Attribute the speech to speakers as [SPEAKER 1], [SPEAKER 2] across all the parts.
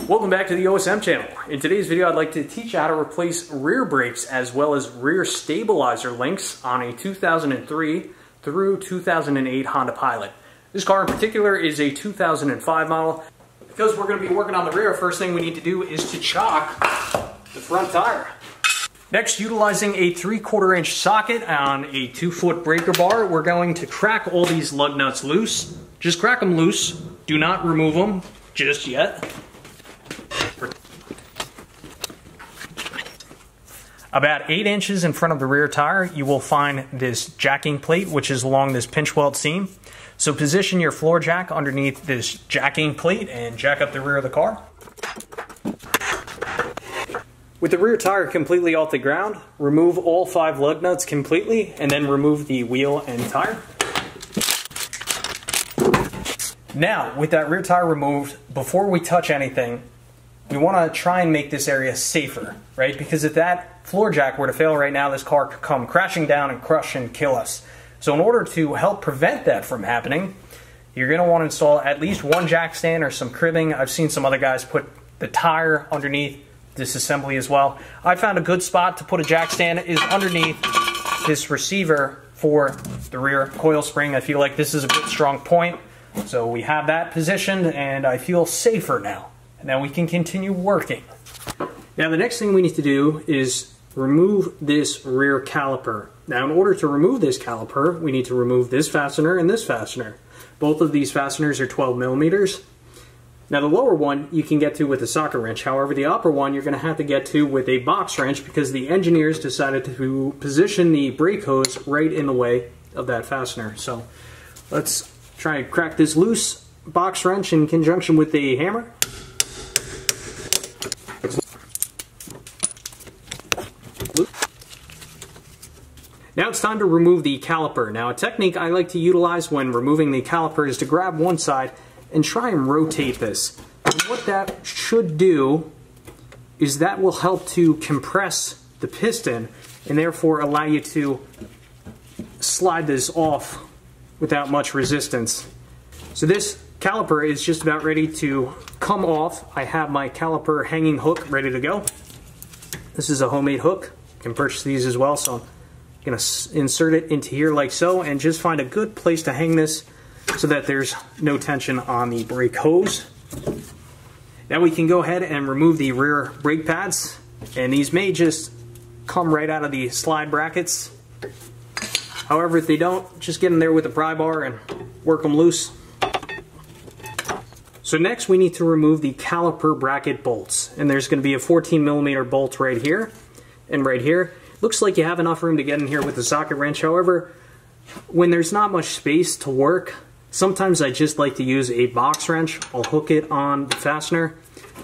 [SPEAKER 1] Welcome back to the OSM channel. In today's video, I'd like to teach you how to replace rear brakes as well as rear stabilizer links on a 2003 through 2008 Honda Pilot. This car in particular is a 2005 model. Because we're going to be working on the rear, first thing we need to do is to chock the front tire. Next, utilizing a 3/4 inch socket on a 2-foot breaker bar, we're going to crack all these lug nuts loose. Just crack them loose. Do not remove them just yet. About 8 inches in front of the rear tire, you will find this jacking plate, which is along this pinch weld seam. So position your floor jack underneath this jacking plate and jack up the rear of the car. With the rear tire completely off the ground, remove all 5 lug nuts completely and then remove the wheel and tire. Now, with that rear tire removed, before we touch anything, we want to try and make this area safer, right? Because if that floor jack were to fail right now, this car could come crashing down and crush and kill us. So in order to help prevent that from happening, you're going to want to install at least one jack stand or some cribbing. I've seen some other guys put the tire underneath this assembly as well. I found a good spot to put a jack stand is underneath this receiver for the rear coil spring. I feel like this is a good strong point. So we have that positioned and I feel safer now. And now we can continue working. Now the next thing we need to do is remove this rear caliper. Now in order to remove this caliper, we need to remove this fastener and this fastener. Both of these fasteners are 12 millimeters. Now the lower one you can get to with a socket wrench. However, the upper one you're going to have to get to with a box wrench because the engineers decided to position the brake hose right in the way of that fastener. So let's try and crack this loose box wrench in conjunction with the hammer. Now it's time to remove the caliper. Now a technique I like to utilize when removing the caliper is to grab one side and try and rotate this. And what that should do is that will help to compress the piston and therefore allow you to slide this off without much resistance. So this caliper is just about ready to come off. I have my caliper hanging hook ready to go. This is a homemade hook. You can purchase these as well, so I'm going to insert it into here like so and just find a good place to hang this so that there's no tension on the brake hose. Now we can go ahead and remove the rear brake pads, and these may just come right out of the slide brackets. However, if they don't, just get in there with a pry bar and work them loose. So next we need to remove the caliper bracket bolts, and there's going to be a 14 millimeter bolt right here and right here. Looks like you have enough room to get in here with the socket wrench. However, when there's not much space to work, sometimes I just like to use a box wrench. I'll hook it on the fastener,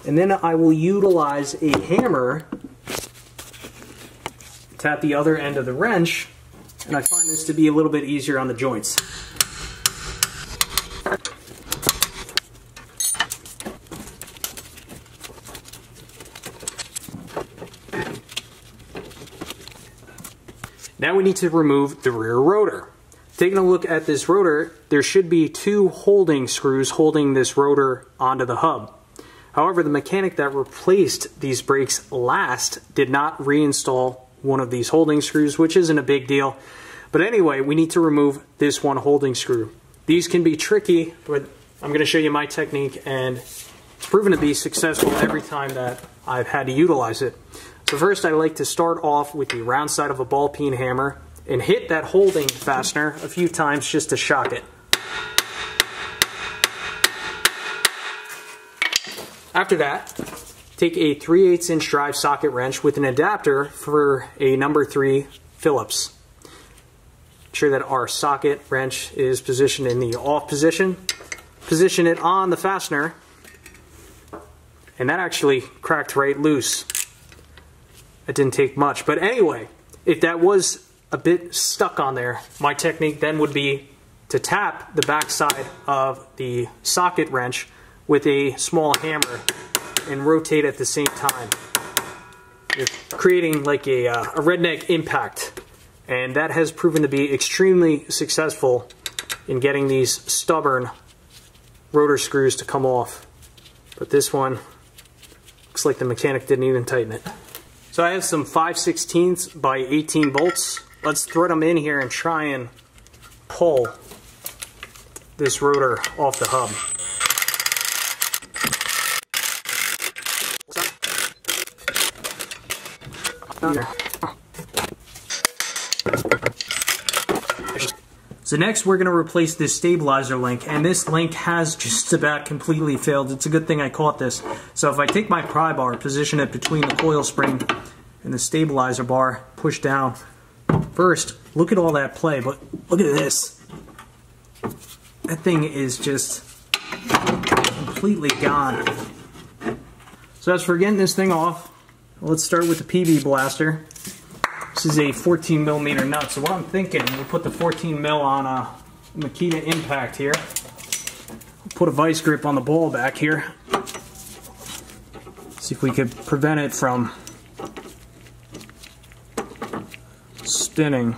[SPEAKER 1] and then I will utilize a hammer to tap the other end of the wrench, and I find this to be a little bit easier on the joints. Now we need to remove the rear rotor. Taking a look at this rotor, there should be 2 holding screws holding this rotor onto the hub. However, the mechanic that replaced these brakes last did not reinstall one of these holding screws, which isn't a big deal. But anyway, we need to remove this one holding screw. These can be tricky, but I'm going to show you my technique, and it's proven to be successful every time that I've had to utilize it. So first I like to start off with the round side of a ball peen hammer and hit that holding fastener a few times just to shock it. After that, take a 3/8 inch drive socket wrench with an adapter for a number 3 Phillips. Ensure that our socket wrench is positioned in the off position. Position it on the fastener, and that actually cracked right loose. It didn't take much, but anyway, if that was a bit stuck on there, my technique then would be to tap the back side of the socket wrench with a small hammer and rotate at the same time. You're creating like a redneck impact, and that has proven to be extremely successful in getting these stubborn rotor screws to come off. But this one Looks like the mechanic didn't even tighten it. So I have some 5/16 by 18 bolts. Let's thread them in here and try and pull this rotor off the hub. So next we're going to replace this stabilizer link, and this link has just about completely failed. It's a good thing I caught this. So if I take my pry bar, position it between the coil spring and the stabilizer bar, push down. First, look at all that play, but look at this. That thing is just completely gone. So as for getting this thing off, let's start with the PB blaster. This is a 14mm nut, so what I'm thinking, we'll put the 14mm on a Makita Impact here. Put a vice grip on the ball back here. See if we could prevent it from spinning.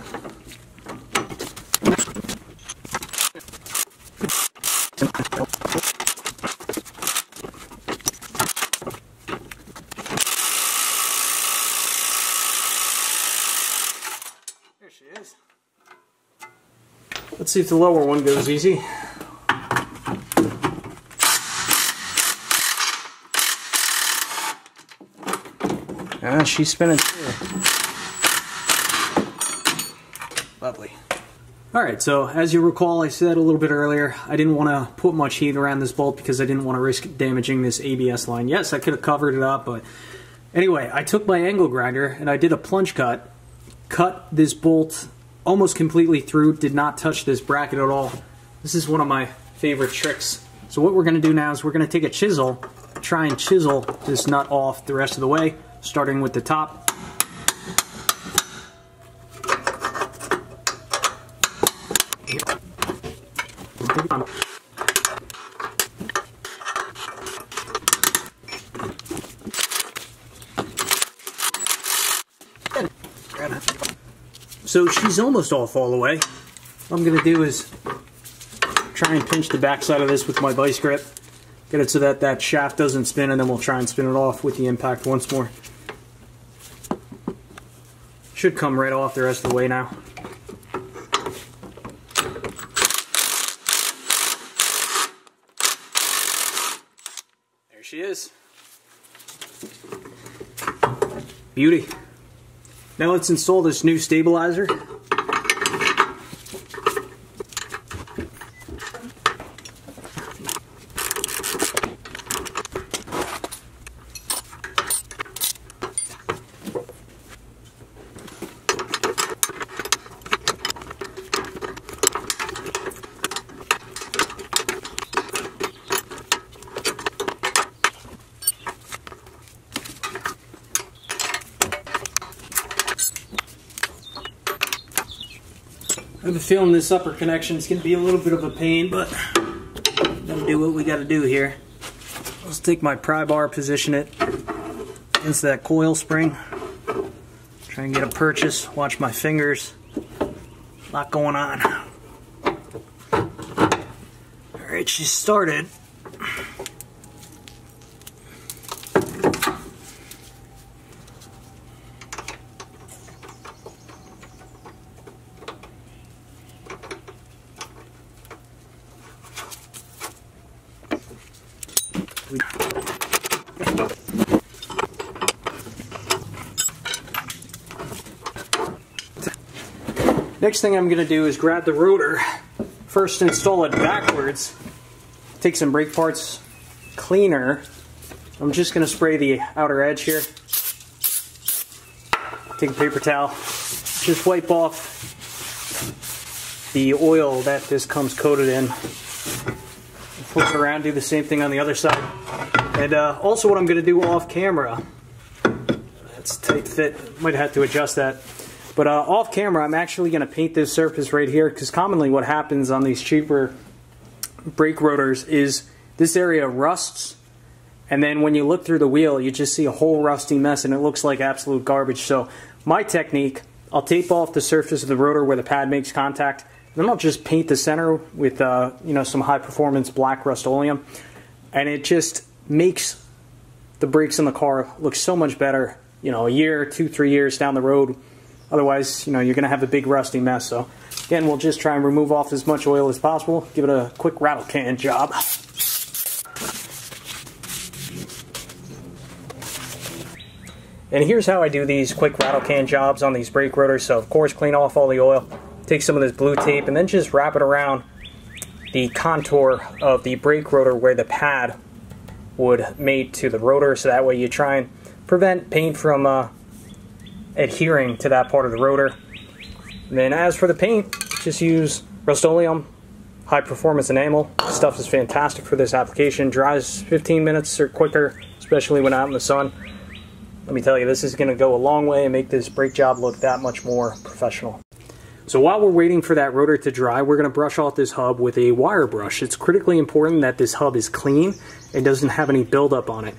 [SPEAKER 1] There she is. Let's see if the lower one goes easy. She's spinning too. Lovely. Alright, so as you recall, I said a little bit earlier, I didn't want to put much heat around this bolt because I didn't want to risk damaging this ABS line. Yes, I could have covered it up, but anyway, I took my angle grinder and I did a plunge cut this bolt almost completely through, did not touch this bracket at all. This is one of my favorite tricks. So what we're going to do now is we're going to take a chisel, try and chisel this nut off the rest of the way, starting with the top. So she's almost off all the way. What I'm going to do is try and pinch the back side of this with my vice grip. Get it so that that shaft doesn't spin, and then we'll try and spin it off with the impact once more. Should come right off the rest of the way now. There she is. Beauty. Now let's install this new stabilizer. I have a feeling this upper connection is going to be a little bit of a pain, but we'll do what we got to do here. Let's take my pry bar, position it against that coil spring. Try and get a purchase. Watch my fingers. A lot going on. Alright, she started. Next thing I'm going to do is grab the rotor, first install it backwards, take some brake parts cleaner. I'm just going to spray the outer edge here. Take a paper towel, just wipe off the oil that this comes coated in. Flip it around, do the same thing on the other side. And also what I'm going to do off camera, that's a tight fit, might have to adjust that. But off camera, I'm actually going to paint this surface right here, because commonly what happens on these cheaper brake rotors is this area rusts, and then when you look through the wheel, you just see a whole rusty mess, and it looks like absolute garbage. So my technique, I'll tape off the surface of the rotor where the pad makes contact, and then I'll just paint the center with you know, some high-performance black Rust-Oleum, and it just makes the brakes in the car look so much better, you know, a year, 2, 3 years down the road. Otherwise, you know, you're going to have a big rusty mess. So again, we'll just try and remove off as much oil as possible. Give it a quick rattle can job. And here's how I do these quick rattle can jobs on these brake rotors. So of course, clean off all the oil, take some of this blue tape, and then just wrap it around the contour of the brake rotor where the pad would mate to the rotor, so that way you try and prevent paint from adhering to that part of the rotor. And then as for the paint, just use Rust-Oleum high performance enamel. This stuff is fantastic for this application. Dries 15 minutes or quicker, especially when out in the sun. Let me tell you, this is going to go a long way and make this brake job look that much more professional. So while we're waiting for that rotor to dry, we're going to brush off this hub with a wire brush. It's critically important that this hub is clean and doesn't have any buildup on it.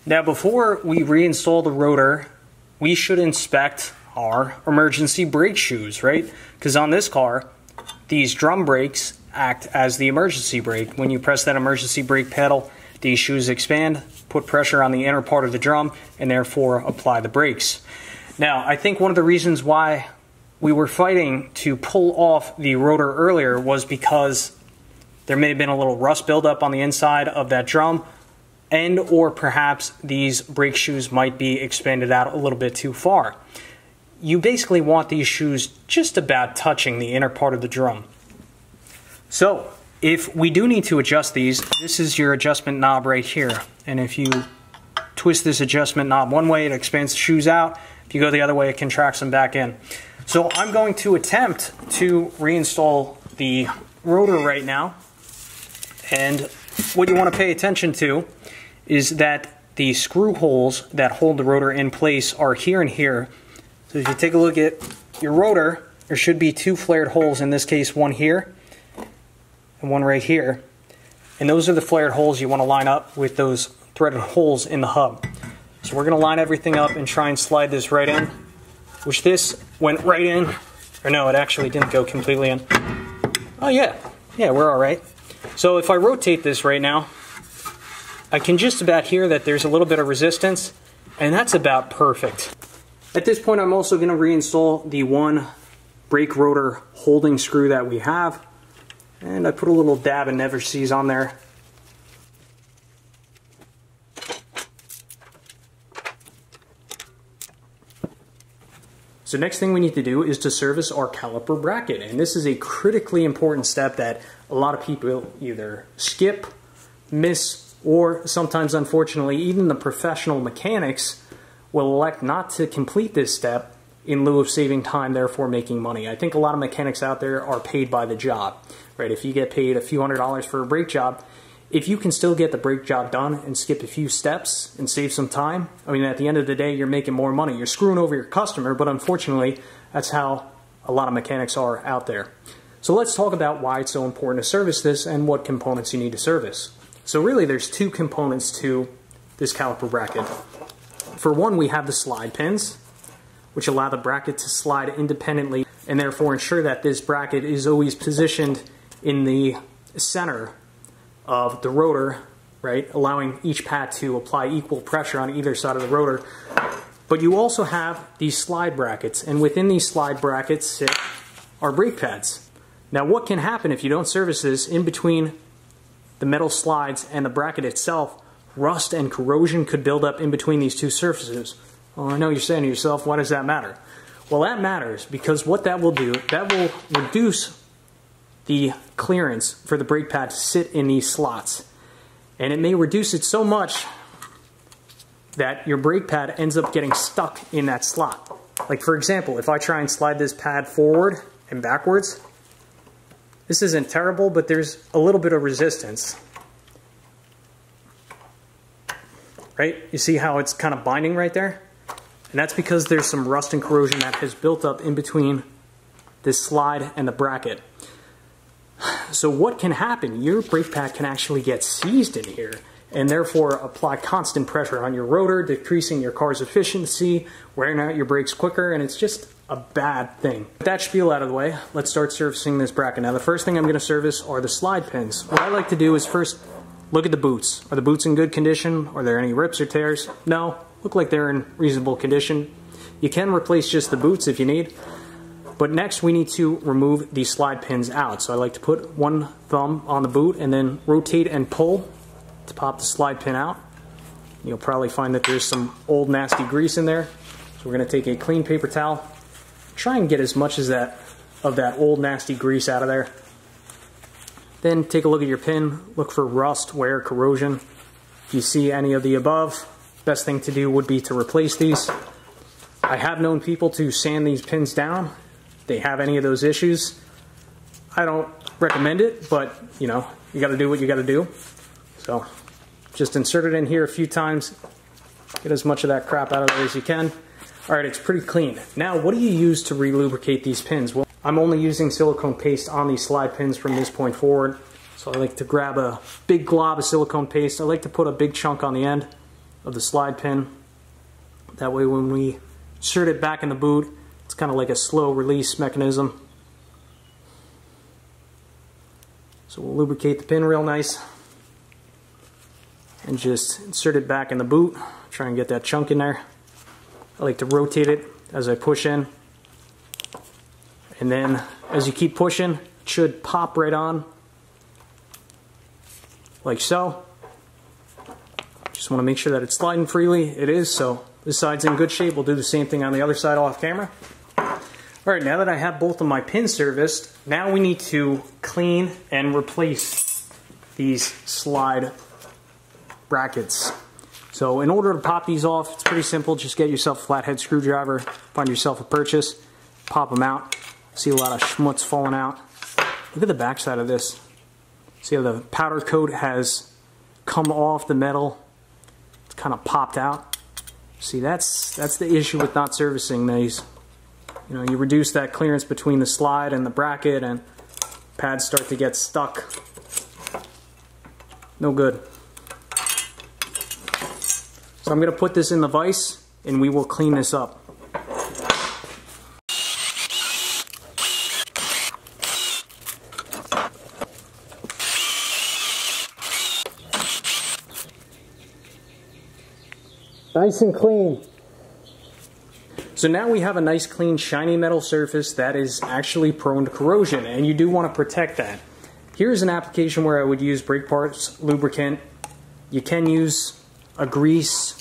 [SPEAKER 1] Now before we reinstall the rotor, we should inspect our emergency brake shoes, right? Because on this car, these drum brakes act as the emergency brake. When you press that emergency brake pedal, these shoes expand, put pressure on the inner part of the drum, and therefore apply the brakes. Now, I think one of the reasons why we were fighting to pull off the rotor earlier was because there may have been a little rust buildup on the inside of that drum, and or perhaps these brake shoes might be expanded out a little bit too far. You basically want these shoes just about touching the inner part of the drum. So, if we do need to adjust these, this is your adjustment knob right here. And if you twist this adjustment knob one way, it expands the shoes out. If you go the other way, it contracts them back in. So I'm going to attempt to reinstall the rotor right now. And what you want to pay attention to is that the screw holes that hold the rotor in place are here and here. So if you take a look at your rotor, there should be 2 flared holes, in this case one here and one right here. And those are the flared holes you want to line up with those threaded holes in the hub. So we're going to line everything up and try and slide this right in, which this went right in. Or no, it actually didn't go completely in. Oh yeah, we're all right. So if I rotate this right now, I can just about hear that there's a little bit of resistance, and that's about perfect. At this point, I'm also going to reinstall the one brake rotor holding screw that we have. And I put a little dab of Never Seez on there. So next thing we need to do is to service our caliper bracket. And this is a critically important step that a lot of people either skip, miss, or sometimes, unfortunately, even the professional mechanics will elect not to complete this step in lieu of saving time, therefore making money. I think a lot of mechanics out there are paid by the job, right? If you get paid a few $100s for a brake job, if you can still get the brake job done and skip a few steps and save some time, I mean, at the end of the day, you're making more money. You're screwing over your customer, but unfortunately, that's how a lot of mechanics are out there. So let's talk about why it's so important to service this and what components you need to service. So really, there's 2 components to this caliper bracket. For one, we have the slide pins, which allow the bracket to slide independently and therefore ensure that this bracket is always positioned in the center of the rotor, right, allowing each pad to apply equal pressure on either side of the rotor. But you also have these slide brackets, and within these slide brackets sit our brake pads. Now what can happen if you don't service this? In between the metal slides and the bracket itself, rust and corrosion could build up in between these 2 surfaces. Well, I know you're saying to yourself, why does that matter? Well, that matters because what that will do, that will reduce the clearance for the brake pad to sit in these slots. And it may reduce it so much that your brake pad ends up getting stuck in that slot. Like for example, if I try and slide this pad forward and backwards, this isn't terrible, but there's a little bit of resistance. Right? You see how it's kind of binding right there? And that's because there's some rust and corrosion that has built up in between this slide and the bracket. So what can happen? Your brake pad can actually get seized in here, and therefore apply constant pressure on your rotor, decreasing your car's efficiency, wearing out your brakes quicker, and it's just a bad thing. With that spiel out of the way, let's start servicing this bracket. Now the first thing I'm going to service are the slide pins. What I like to do is first look at the boots. Are the boots in good condition? Are there any rips or tears? No, look like they're in reasonable condition. You can replace just the boots if you need. But next we need to remove these slide pins out. So I like to put one thumb on the boot and then rotate and pull to pop the slide pin out. You'll probably find that there's some old nasty grease in there. So we're going to take a clean paper towel, try and get as much as that of that old nasty grease out of there. Then take a look at your pin, look for rust, wear, corrosion. If you see any of the above, best thing to do would be to replace these. I have known people to sand these pins down. They have any of those issues. I don't recommend it, but you know, you got to do what you got to do. So just insert it in here a few times, get as much of that crap out of there as you can. All right, it's pretty clean. Now, what do you use to re-lubricate these pins? Well, I'm only using silicone paste on these slide pins from this point forward. So I like to grab a big glob of silicone paste. I like to put a big chunk on the end of the slide pin. That way when we insert it back in the boot, it's kind of like a slow release mechanism. So we'll lubricate the pin real nice and just insert it back in the boot. Try and get that chunk in there. I like to rotate it as I push in. And then as you keep pushing, it should pop right on, like so. Just want to make sure that it's sliding freely. It is, so this side's in good shape. We'll do the same thing on the other side off camera. Alright, now that I have both of my pins serviced, now we need to clean and replace these slide brackets. So in order to pop these off, it's pretty simple. Just get yourself a flathead screwdriver, find yourself a purchase, pop them out. See a lot of schmutz falling out. Look at the back side of this. See how the powder coat has come off the metal. It's kind of popped out. See, that's the issue with not servicing these. You know, you reduce that clearance between the slide and the bracket and pads start to get stuck. No good. So I'm going to put this in the vise and we will clean this up. Nice and clean. So now we have a nice clean shiny metal surface that is actually prone to corrosion, and you do want to protect that. Here's an application where I would use brake parts, lubricant. You can use a grease.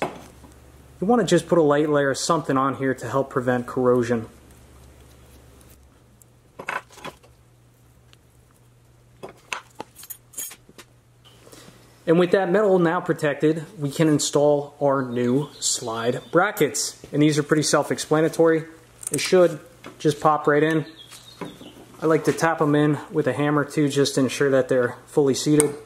[SPEAKER 1] You want to just put a light layer of something on here to help prevent corrosion. And with that metal now protected, we can install our new slide brackets. And these are pretty self-explanatory. They should just pop right in. I like to tap them in with a hammer too, just to ensure that they're fully seated.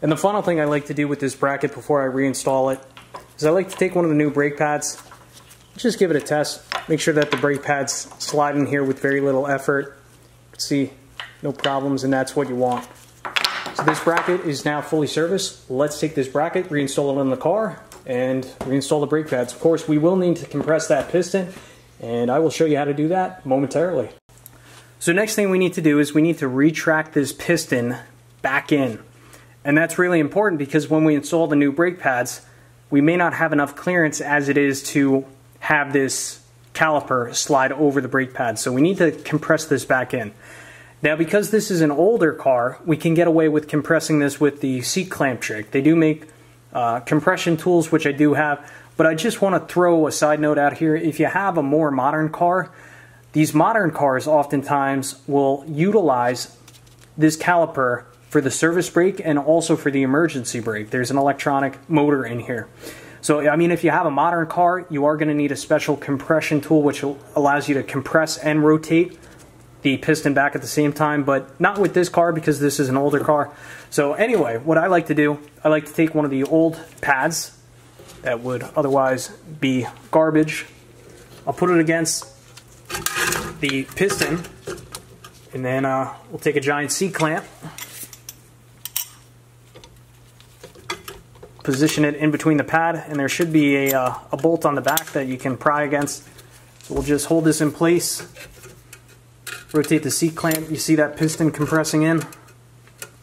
[SPEAKER 1] And the final thing I like to do with this bracket before I reinstall it is I like to take one of the new brake pads, just give it a test, make sure that the brake pads slide in here with very little effort. See, no problems, and that's what you want. So this bracket is now fully serviced. Let's take this bracket, reinstall it in the car, and reinstall the brake pads. Of course, we will need to compress that piston, and I will show you how to do that momentarily. So next thing we need to do is we need to retract this piston back in. And that's really important because when we install the new brake pads, we may not have enough clearance as it is to have this caliper slide over the brake pads. So we need to compress this back in. Now, because this is an older car, we can get away with compressing this with the seat clamp trick. They do make compression tools, which I do have, but I just want to throw a side note out here. If you have a more modern car, these modern cars oftentimes will utilize this caliper for the service brake and also for the emergency brake. There's an electronic motor in here. So, I mean, if you have a modern car, you are going to need a special compression tool which allows you to compress and rotate the piston back at the same time, but not with this car because this is an older car. So anyway, what I like to do, I like to take one of the old pads that would otherwise be garbage. I'll put it against the piston, and then we'll take a giant C-clamp, position it in between the pad, and there should be a bolt on the back that you can pry against. So we'll just hold this in place, rotate the C-clamp. You see that piston compressing in?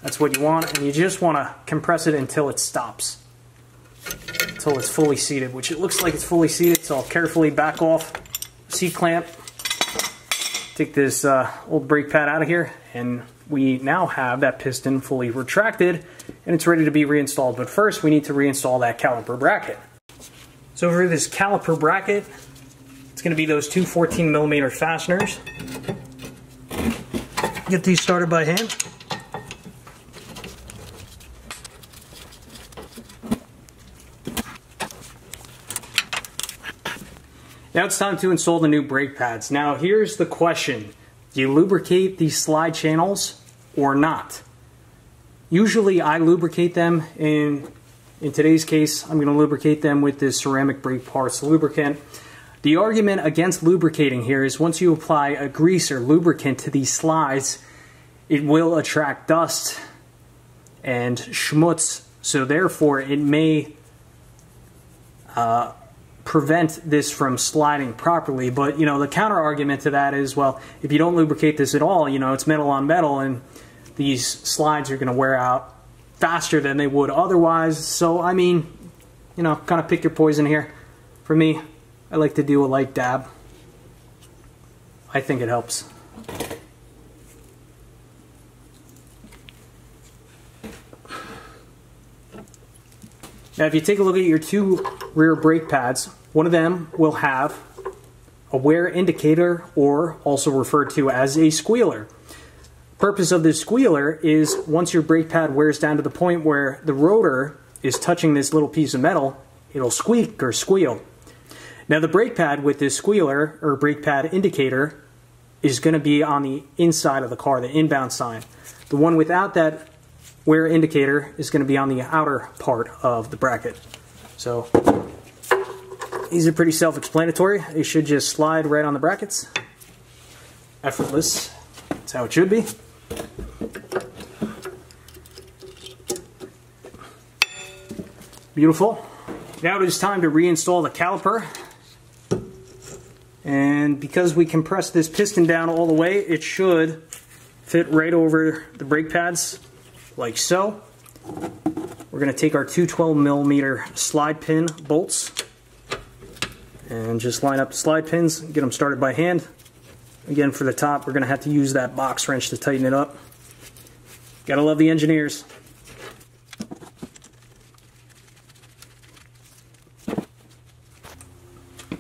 [SPEAKER 1] That's what you want, and you just want to compress it until it stops, until it's fully seated, which it looks like it's fully seated. So I'll carefully back off C-clamp, take this old brake pad out of here, and we now have that piston fully retracted and it's ready to be reinstalled. But first we need to reinstall that caliper bracket. So for this caliper bracket, it's going to be those two 14mm fasteners. Get these started by hand. Now it's time to install the new brake pads. Now here's the question. Do you lubricate these slide channels or not? Usually I lubricate them. In today's case, I'm going to lubricate them with this ceramic brake parts lubricant. The argument against lubricating here is once you apply a grease or lubricant to these slides, it will attract dust and schmutz, so therefore it may prevent this from sliding properly. But you know, the counter argument to that is, well, if you don't lubricate this at all, you know, it's metal on metal and these slides are going to wear out faster than they would otherwise. So I mean, you know, kind of pick your poison here. For me, I like to do a light dab. I think it helps. Now if you take a look at your two rear brake pads, one of them will have a wear indicator, or also referred to as a squealer. Purpose of this squealer is once your brake pad wears down to the point where the rotor is touching this little piece of metal, it'll squeak or squeal. Now the brake pad with this squealer or brake pad indicator is going to be on the inside of the car, the inbound sign. The one without that wear indicator is going to be on the outer part of the bracket. So these are pretty self-explanatory. They should just slide right on the brackets. Effortless. That's how it should be. Beautiful. Now it is time to reinstall the caliper. And because we compressed this piston down all the way, it should fit right over the brake pads, like so. We're going to take our two 12mm slide pin bolts and just line up the slide pins, get them started by hand. Again, for the top, we're going to have to use that box wrench to tighten it up. Gotta love the engineers.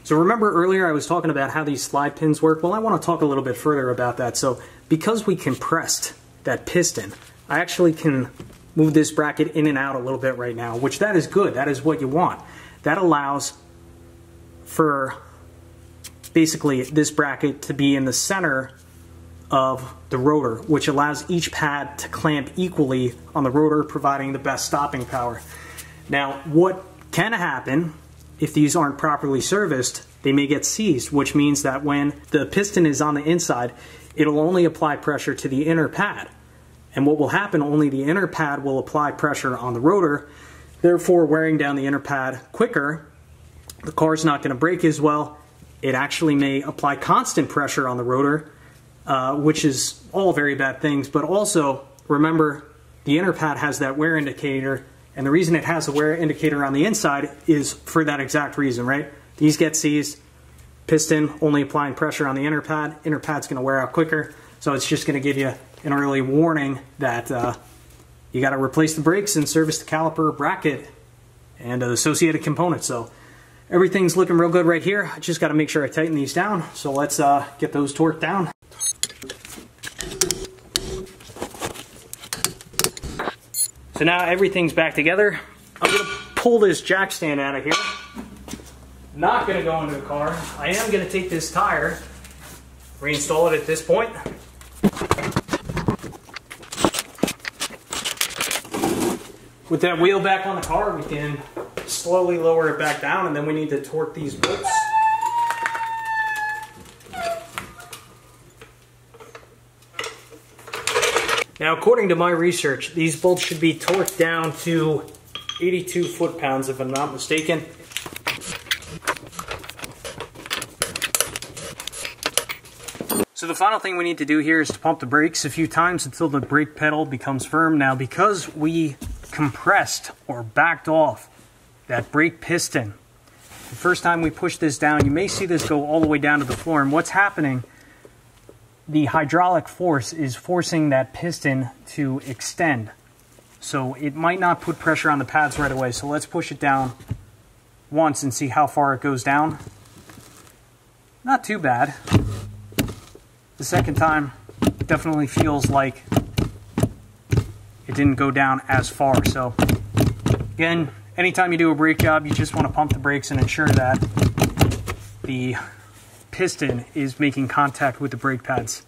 [SPEAKER 1] So remember earlier I was talking about how these slide pins work? Well, I want to talk a little bit further about that. So because we compressed that piston, I actually can move this bracket in and out a little bit right now, which that is good. That is what you want. That allows for basically this bracket to be in the center of the rotor, which allows each pad to clamp equally on the rotor, providing the best stopping power. Now, what can happen if these aren't properly serviced, they may get seized, which means that when the piston is on the inside, it'll only apply pressure to the inner pad. And what will happen, only the inner pad will apply pressure on the rotor, therefore wearing down the inner pad quicker. The car's not going to brake as well. It actually may apply constant pressure on the rotor, which is all very bad things. But also, remember, the inner pad has that wear indicator, and the reason it has the wear indicator on the inside is for that exact reason, right? These get seized, piston only applying pressure on the inner pad's going to wear out quicker, so it's just going to give you an early warning that you got to replace the brakes and service the caliper bracket and the associated components. So everything's looking real good right here. I just got to make sure I tighten these down. So let's get those torqued down. So now everything's back together. I'm going to pull this jack stand out of here. Not going to go into the car. I am going to take this tire Reinstall it at this point. With that wheel back on the car, we can slowly lower it back down, and then we need to torque these bolts. Now, according to my research, these bolts should be torqued down to 82 foot-pounds, if I'm not mistaken. So the final thing we need to do here is to pump the brakes a few times until the brake pedal becomes firm. Now, because we compressed or backed off that brake piston, the first time we push this down, you may see this go all the way down to the floor. And what's happening, the hydraulic force is forcing that piston to extend. So it might not put pressure on the pads right away. So let's push it down once and see how far it goes down. Not too bad. The second time definitely feels like it didn't go down as far. So again, anytime you do a brake job, you just want to pump the brakes and ensure that the piston is making contact with the brake pads.